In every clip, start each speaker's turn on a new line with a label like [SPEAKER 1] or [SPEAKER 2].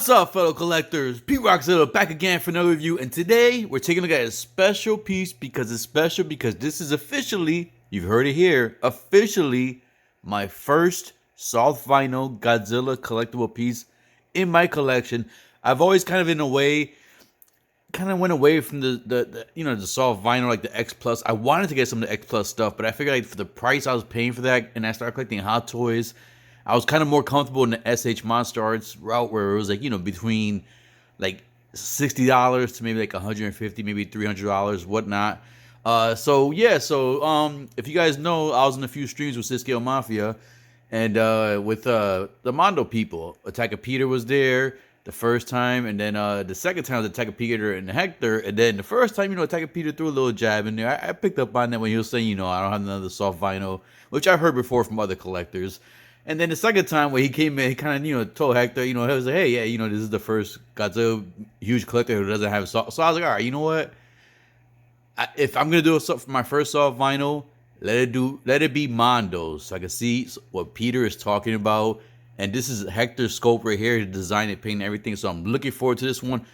[SPEAKER 1] What's up, fellow collectors? Rockzilla back again for another review, and today we're taking a look at a special piece because it's special because this is officially, you've heard it here, officially my first soft vinyl Godzilla collectible piece in my collection. I've always kind of in a way went away from the soft vinyl like the X Plus. I wanted to get some of the X Plus stuff, but I figured like for the price I was paying for that, and I started collecting Hot Toys, I was kind of more comfortable in the SH Monster Arts route where it was like, between like $60 to maybe like $150, maybe $300, whatnot. So if you guys know, I was in a few streams with Cisco Mafia and with the Mondo people. Attack of Peter was there the first time, and then the second time was Attack of Peter and Hector, and then the first time, Attack of Peter threw a little jab in there. I picked up on that when he was saying, I don't have another soft vinyl, which I've heard before from other collectors. And then the second time when he came in, he kind of, told Hector, he was like, hey, yeah, this is the first Godzilla huge collector who doesn't have soft. So I was like, all right, you know what? If I'm going to do a for my first soft vinyl, let it be Mondo, so I can see what Peter is talking about. And this is Hector's scope right here, to design it, paint everything. So I'm looking forward to this one.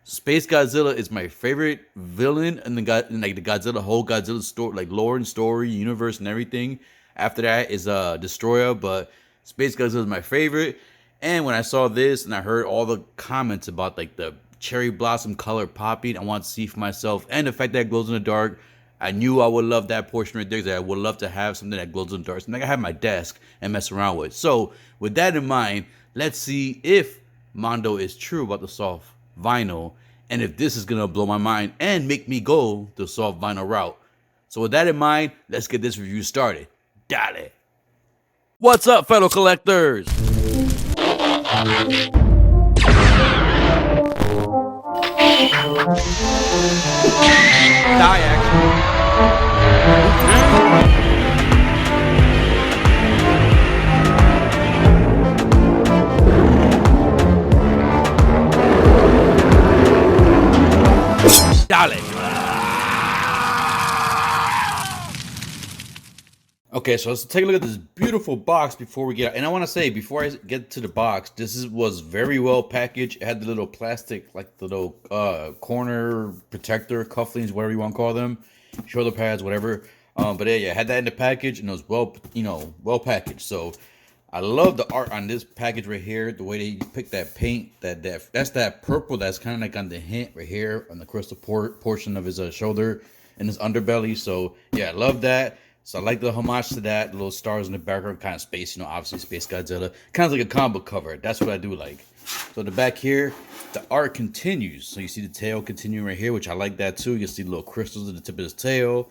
[SPEAKER 1] SpaceGodzilla is my favorite villain in the Godzilla, whole Godzilla story, like lore and story, universe and everything. After that is Destroyer, but SpaceGodzilla is my favorite. And when I saw this and I heard all the comments about like the cherry blossom color popping, I want to see for myself, and the fact that it glows in the dark, I knew I would love that portion right there. Because I would love to have something that glows in the dark, something I have my desk and mess around with. So with that in mind, let's see if Mondo is true about the soft vinyl, and if this is gonna blow my mind and make me go the soft vinyl route. So with that in mind, let's get this review started. Dale. What's up, fellow collectors? Die action. Dale. Okay, so let's take a look at this beautiful box before we get out. And I want to say, before I get to the box, was very well packaged. It had the little plastic, like the little corner protector, cufflinks, whatever you want to call them, shoulder pads, whatever. But yeah, I had that in the package, and it was well packaged. So I love the art on this package right here. The way they picked that paint, that's that purple that's kind of like on the hint right here on the crystal portion of his shoulder and his underbelly. So yeah, I love that. So I like the homage to that, the little stars in the background, kind of space, obviously SpaceGodzilla, kind of like a comic book cover. That's what I do like. So the back here, the art continues. So you see the tail continuing right here, which I like that too. You see the little crystals at the tip of his tail,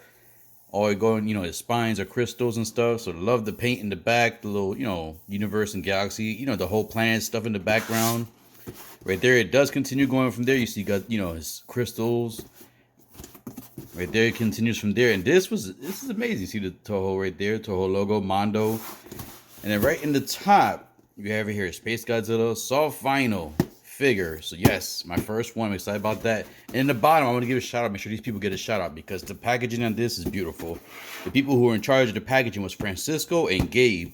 [SPEAKER 1] all going, his spines are crystals and stuff. So I love the paint in the back, the little, universe and galaxy, the whole planet stuff in the background. Right there, it does continue going from there. You see, his crystals. Right there, it continues from there, and this is amazing. See the Toho right there, Toho logo, Mondo, and then right in the top you have it here, SpaceGodzilla soft vinyl figure. So yes, my first one. I'm excited about that. And in the bottom, I want to give a shout out. Make sure these people get a shout out because the packaging on this is beautiful. The people who were in charge of the packaging was Francisco and Gabe.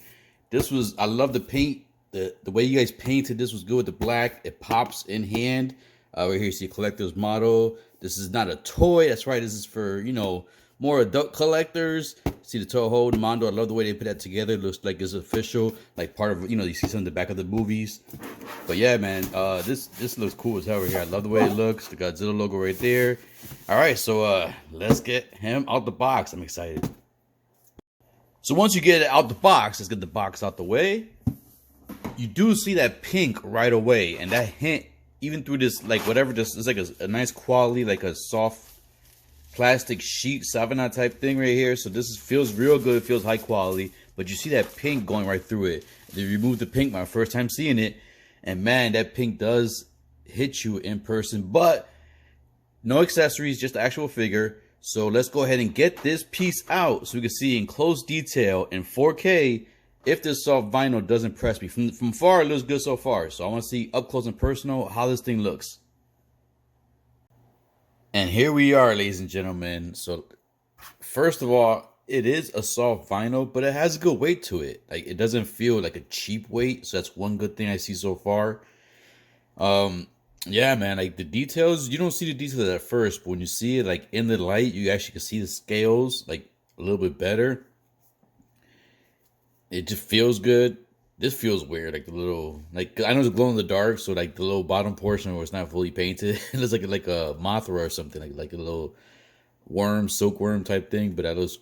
[SPEAKER 1] I love the paint. The way you guys painted this was good with the black. It pops in hand. Right here you see collector's model. This is not a toy. That's right. This is for, more adult collectors. See the Toho, the Mondo. I love the way they put that together. It looks like it's official, like part of, you see some in the back of the movies. But yeah, man, this looks cool as hell right here. I love the way it looks. The Godzilla logo right there. All right, so let's get him out the box. I'm excited. So once you get it out the box, let's get the box out the way. You do see that pink right away, and that hint, even through this, like whatever, this is like a nice quality, like a soft plastic sheet, Savannah type thing right here. So this feels real good, feels high quality, but you see that pink going right through it. They removed the pink my first time seeing it, and man, that pink does hit you in person, but no accessories, just the actual figure. So let's go ahead and get this piece out so we can see in close detail in 4K if this soft vinyl does impress me. From far, it looks good so far. So I want to see up close and personal how this thing looks. And here we are, ladies and gentlemen. So first of all, it is a soft vinyl, but it has a good weight to it. Like, it doesn't feel like a cheap weight. So that's one good thing I see so far. Um, yeah, man, like the details, you don't see the details at first, but when you see it like in the light, you actually can see the scales like a little bit better. It just feels good. This feels weird, like the little, like I know it's glow in the dark, so like the little bottom portion where it's not fully painted, it looks like a mothra or something, like a little worm, silkworm type thing. But that looks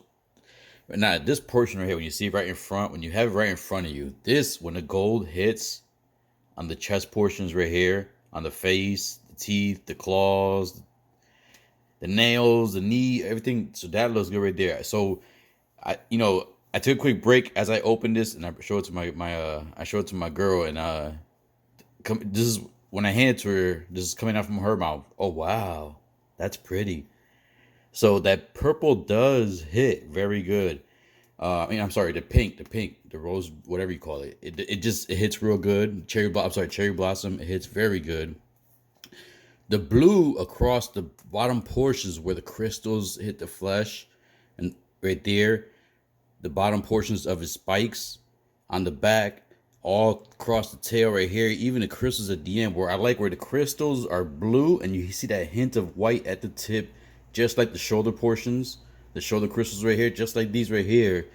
[SPEAKER 1] not this portion right here. When you see it right in front, when you have it right in front of you, this when the gold hits on the chest portions right here, on the face, the teeth, the claws, the nails, the knee, everything. So that looks good right there. So I took a quick break as I opened this and I showed it to I showed it to my girl and this is when I handed it to her. This is coming out from her mouth. Oh wow, that's pretty. So that purple does hit very good. I'm sorry, the rose, whatever you call it. It hits real good. Cherry blossom. It hits very good. The blue across the bottom portions where the crystals hit the flesh, and right there, the bottom portions of his spikes on the back, all across the tail right here, even the crystals at the end, where I like where the crystals are blue and you see that hint of white at the tip, just like the shoulder portions, the shoulder crystals right here, just like these right here,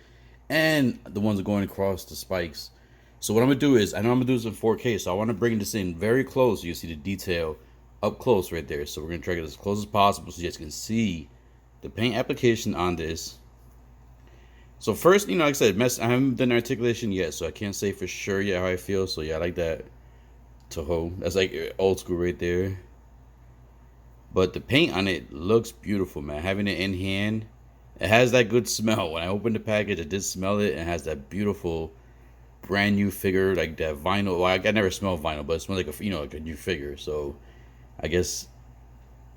[SPEAKER 1] and the ones going across the spikes. So what I'm gonna do is, I know I'm gonna do this in 4K, so I want to bring this in very close so you see the detail up close right there. So we're gonna try to get as close as possible so you guys can see the paint application on this. So first, like I said, I haven't done articulation yet, so I can't say for sure yet how I feel. So yeah, I like that Toho. That's like old school right there. But the paint on it looks beautiful, man. Having it in hand, it has that good smell. When I opened the package, I did smell it, and it has that beautiful brand new figure, like that vinyl. Well, I never smelled vinyl, but it smells like like a new figure. So I guess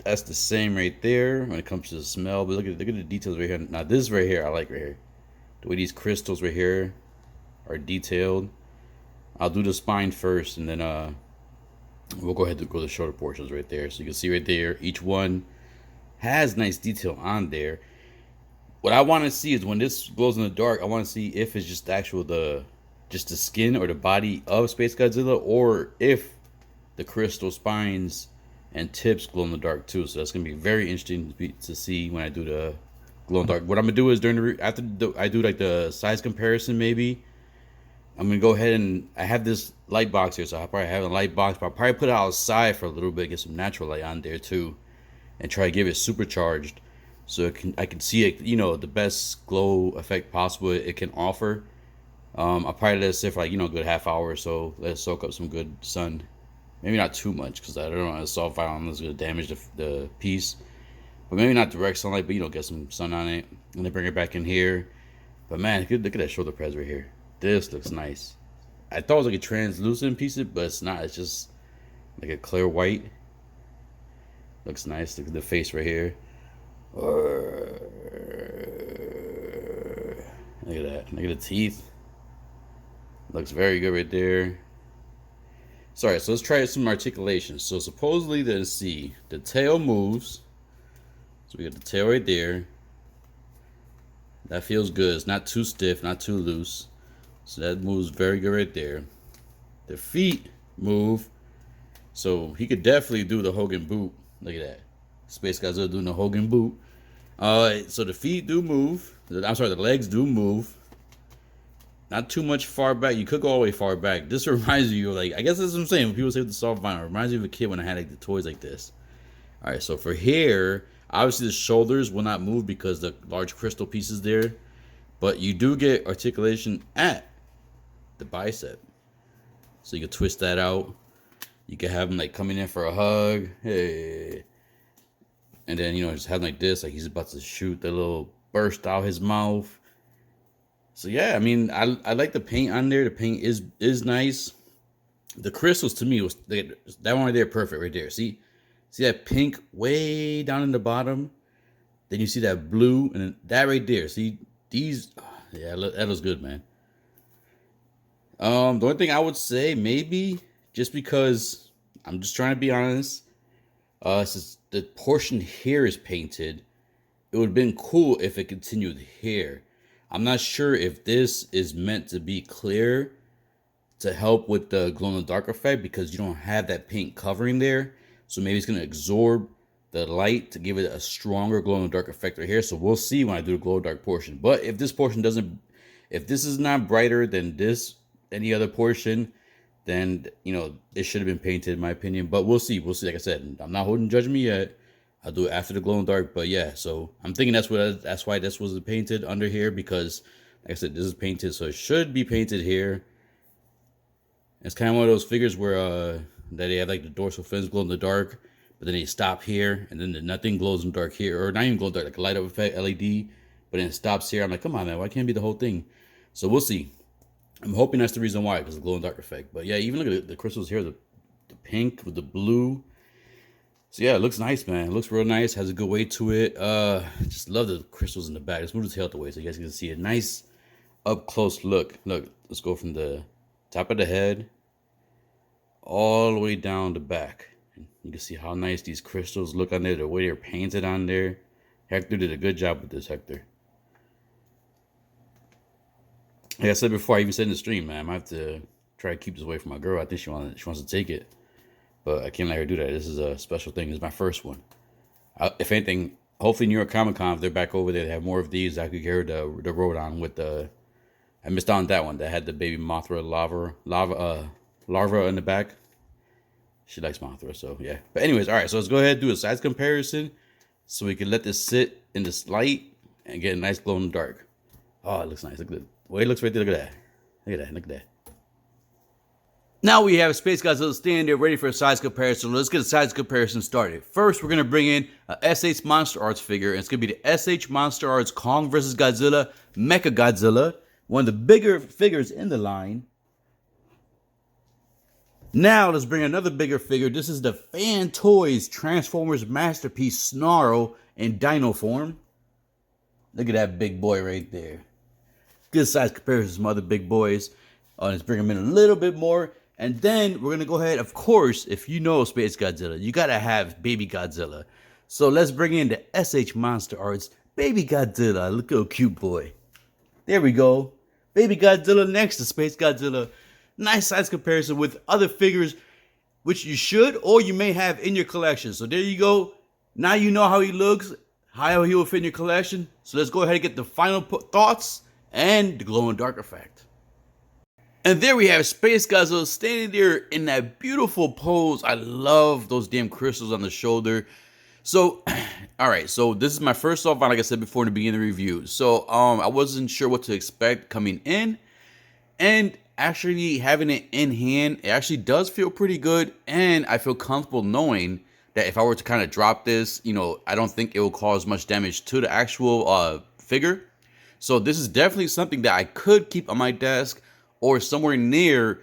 [SPEAKER 1] that's the same right there when it comes to the smell. But look at the details right here. Now this right here, I like right here. The way these crystals right here are detailed. I'll do the spine first, and then we'll go ahead and go to the shoulder portions right there. So you can see right there, each one has nice detail on there. What I want to see is when this glows in the dark, I want to see if it's just just the skin or the body of SpaceGodzilla, or if the crystal spines and tips glow in the dark too. So that's gonna be very interesting to see when I do the glow in the dark. What I'm gonna do is after I do like the size comparison, maybe I'm gonna go ahead and I have this light box here, so I'll probably have a light box, but I'll probably put it outside for a little bit, get some natural light on there too, and try to give it supercharged, so I can see it, the best glow effect possible it can offer. I'll probably let it sit for like a good half hour or so, let it soak up some good sun. Maybe not too much because I don't know, soft vinyl is gonna damage the piece, but maybe not direct sunlight, but get some sun on it, and then bring it back in here. But man, look at that shoulder pads right here. This looks nice. I thought it was like a translucent piece, but it's not. It's just like a clear white. Looks nice. Look at the face right here. Look at that. Look at the teeth. Looks very good right there. Sorry, so let's try some articulation. So supposedly, let's see. The tail moves. So we got the tail right there. That feels good. It's not too stiff, not too loose. So that moves very good right there. The feet move. So he could definitely do the Hogan boot. Look at that. SpaceGodzilla doing the Hogan boot. So the feet do move. I'm sorry, the legs do move. Not too much far back. You could go all the way far back. This reminds you of, like, I guess that's what I'm saying. When people say with the soft vinyl, it reminds me of a kid when I had like the toys like this. All right, so for here, obviously the shoulders will not move because the large crystal piece is there, but you do get articulation at the bicep. So you can twist that out. You can have him like coming in for a hug, hey, and then just have him like this, like he's about to shoot the little burst out his mouth. So yeah, I mean, I like the paint on there. The paint is nice. The crystals to me was that one right there, perfect right there. See that pink way down in the bottom. Then you see that blue, and then that right there. See these? Yeah, that looks good, man. The only thing I would say, maybe just because I'm just trying to be honest, since the portion here is painted, it would have been cool if it continued here. I'm not sure if this is meant to be clear to help with the glow in the dark effect because you don't have that paint covering there. So maybe it's gonna absorb the light to give it a stronger glow in the dark effect right here. So we'll see when I do the glow in the dark portion. But if this portion doesn't, if this is not brighter than this, any other portion, then it should have been painted in my opinion. But we'll see. We'll see. Like I said, I'm not holding judgment yet. I'll do it after the glow in the dark. But yeah, so I'm thinking that's why this was painted under here because, like I said, this is painted, so it should be painted here. It's kind of one of those figures where that they have like the dorsal fins glow in the dark, but then they stop here, and then nothing glows in the dark here, or not even glow in the dark, like a light up effect LED, but then it stops here. I'm like, come on, man, why can't it be the whole thing? So we'll see. I'm hoping that's the reason why, because the glow in the dark effect. But yeah, even look at the crystals here, the pink with the blue. So yeah, it looks nice, man. It looks real nice. Has a good weight to it. Just love the crystals in the back. Let's move the tail out the way so you guys can see a nice up close look. Look, let's go from the top of the head all the way down the back. You can see how nice these crystals look on there, the way they're painted on there. Hector did a good job with this, Hector. Like I said before, I even said in the stream, man, I might have to try to keep this away from my girl. I think she wants to take it, but I can't let her do that. This is a special thing. This is my first one. If anything, hopefully New York Comic Con, if they're back over there, they have more of these. I could get her the Rodon with the. I missed out on that one that had the baby Mothra larva in the back. She likes Mothra, so yeah. But anyways, all right. So let's go ahead and do a size comparison, so we can let this sit in this light and get a nice glow in the dark. Oh, it looks nice. Look at the way it looks right there. Look at that. Look at that. Look at that. Now we have SpaceGodzilla standing there ready for a size comparison. Let's get a size comparison started. First, we're going to bring in a SH Monster Arts figure. And it's going to be the SH Monster Arts Kong vs. Godzilla Mechagodzilla. One of the bigger figures in the line. Now let's bring another bigger figure. This is the Fan Toys Transformers Masterpiece Snarl in Dino form. Look at that big boy right there. Good size comparison to some other big boys. Let's bring them in a little bit more. And then we're going to go ahead. Of course, if you know SpaceGodzilla, you got to have Baby Godzilla. So let's bring in the SH Monster Arts Baby Godzilla. Look at a cute boy. There we go. Baby Godzilla next to SpaceGodzilla. Nice size comparison with other figures, which you should or you may have in your collection. So there you go. Now you know how he looks, how he will fit in your collection. So let's go ahead and get the final thoughts and the glow in the dark effect. And there we have SpaceGodzilla standing there in that beautiful pose. I love those damn crystals on the shoulder. So, all right. So this is my first off, like I said before in the beginning of the review. So I wasn't sure what to expect coming in, and actually having it in hand, it actually does feel pretty good, and I feel comfortable knowing that if I were to kind of drop this, I don't think it will cause much damage to the actual figure. So this is definitely something that I could keep on my desk or somewhere near,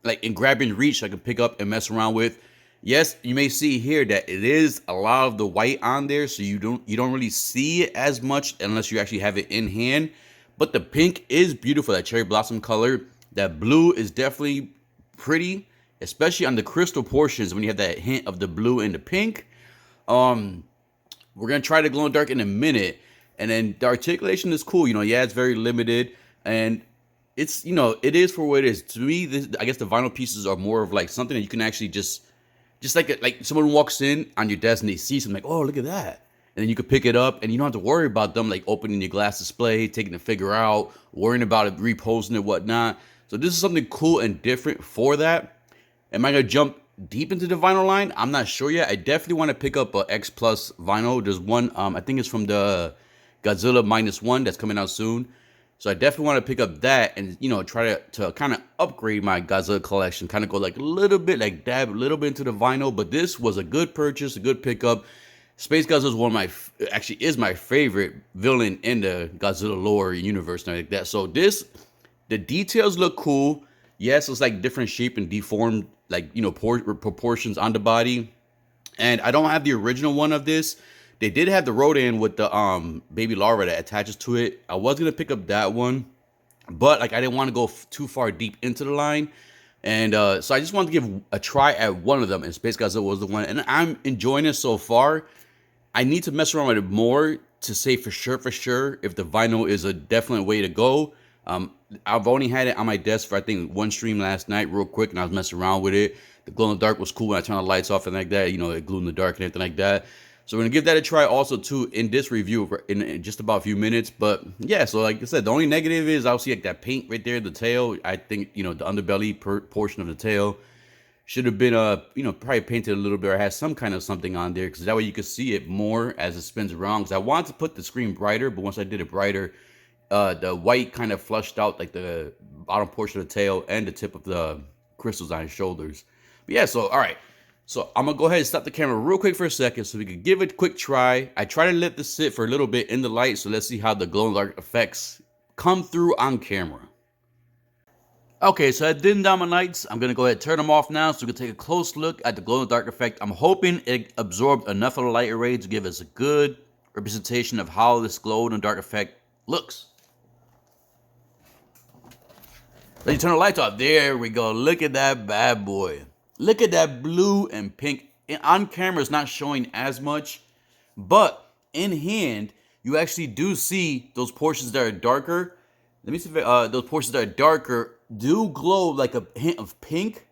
[SPEAKER 1] like in grabbing reach, I could pick up and mess around with. Yes, you may see here that it is a lot of the white on there, so you don't really see it as much unless you actually have it in hand. But the pink is beautiful, that cherry blossom color. That blue is definitely pretty, especially on the crystal portions when you have that hint of the blue and the pink. We're going to try the glow in the dark in a minute. And then the articulation is cool. Yeah, it's very limited. And it's, it is for what it is. To me, I guess the vinyl pieces are more of like something that you can actually just like someone walks in on your desk and they see something like, oh, look at that. And then you could pick it up and you don't have to worry about them like opening your glass display, taking the figure out, worrying about it, reposing it, whatnot. So this is something cool and different for that. Am I going to jump deep into the vinyl line? I'm not sure yet. I definitely want to pick up a X Plus vinyl. There's one, I think it's from the Godzilla -1 that's coming out soon. So I definitely want to pick up that and, try to kind of upgrade my Godzilla collection. Kind of go like a little bit, like dab a little bit into the vinyl. But this was a good purchase, a good pickup. SpaceGodzilla is one of my, actually is my favorite villain in the Godzilla lore universe and like that. So the details look cool. Yes, it's like different shape and deformed, like, proportions on the body. And I don't have the original one of this. They did have the Rodan with the baby larva that attaches to it. I was going to pick up that one, but like I didn't want to go too far deep into the line. And so I just wanted to give a try at one of them, and SpaceGodzilla was the one. And I'm enjoying it so far. I need to mess around with it more to say for sure if the vinyl is a definite way to go. I've only had it on my desk for I think one stream last night, real quick, and I was messing around with it. The glow in the dark was cool when I turned the lights off and like that. You know, it glowed in the dark and everything like that. So we're gonna give that a try also too in this review in just about a few minutes. But yeah, so like I said, the only negative is I'll see like that paint right there, the tail. I think the underbelly portion of the tail should have been probably painted a little bit or has some kind of something on there, because that way you could see it more as it spins around. Because I wanted to put the screen brighter, but once I did it brighter, the white kind of flushed out like the bottom portion of the tail and the tip of the crystals on his shoulders. But yeah, so all right. So I'm gonna go ahead and stop the camera real quick for a second so we can give it a quick try. I try to let this sit for a little bit in the light, so let's see how the glow in the dark effects come through on camera. Okay, so I dimmed down my lights. I'm gonna go ahead and turn them off now so we can take a close look at the glow in the dark effect. I'm hoping it absorbed enough of the light array to give us a good representation of how this glow in the dark effect looks. Let me turn the lights off. There we go. Look at that bad boy. Look at that blue and pink. On camera, it's not showing as much, but in hand, you actually do see those portions that are darker. Let me see if those portions that are darker do glow like a hint of pink,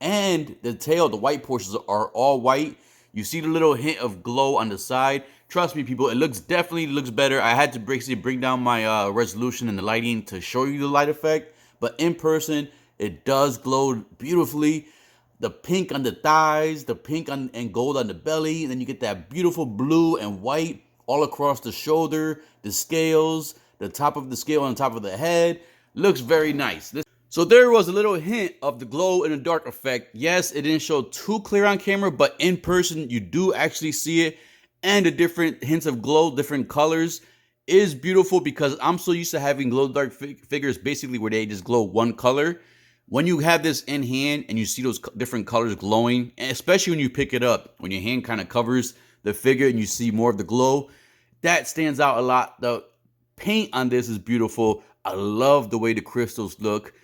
[SPEAKER 1] and the tail, the white portions are all white. You see the little hint of glow on the side. Trust me, people, it definitely looks better. I had to basically bring down my resolution and the lighting to show you the light effect, but in person, it does glow beautifully. The pink on the thighs, the pink and gold on the belly, and then you get that beautiful blue and white all across the shoulder, the scales, the top of the scale on the top of the head. Looks very nice. So there was a little hint of the glow in the dark effect. Yes, it didn't show too clear on camera, but in person, you do actually see it. And the different hints of glow, different colors, is beautiful, because I'm so used to having glow dark figures basically where they just glow one color. When you have this in hand and you see those different colors glowing, and especially when you pick it up, when your hand kind of covers the figure and you see more of the glow, that stands out a lot. The paint on this is beautiful. I love the way the crystals look.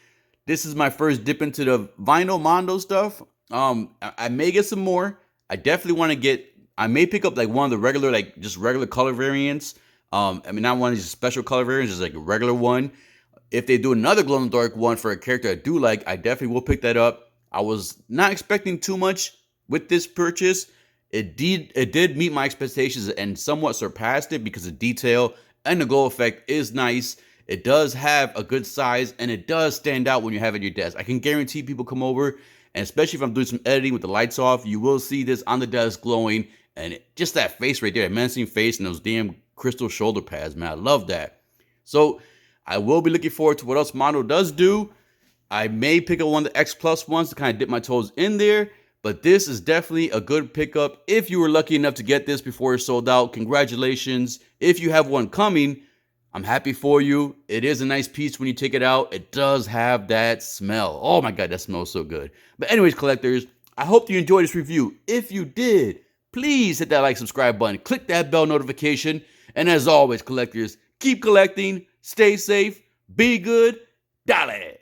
[SPEAKER 1] This is my first dip into the vinyl Mondo stuff. I may get some more. I definitely want to I may pick up like one of the regular, like just regular color variants. Not one of these special color variants, just like a regular one. If they do another glow in the dark one for a character I do like, I definitely will pick that up. I was not expecting too much with this purchase. It did meet my expectations and somewhat surpassed it, because the detail and the glow effect is nice. It does have a good size, and it does stand out when you have it at your desk. I can guarantee people come over, and especially if I'm doing some editing with the lights off, you will see this on the desk glowing, and just that face right there, that menacing face and those damn crystal shoulder pads, man. I love that. So I will be looking forward to what else Mondo does do. I may pick up one of the X Plus ones to kind of dip my toes in there, but this is definitely a good pickup. If you were lucky enough to get this before it's sold out, congratulations. If you have one coming, I'm happy for you. It is a nice piece when you take it out. It does have that smell. Oh my God, that smells so good. But anyways, collectors, I hope you enjoyed this review. If you did, please hit that like, subscribe button, click that bell notification. And as always, collectors, keep collecting, stay safe, be good, dale.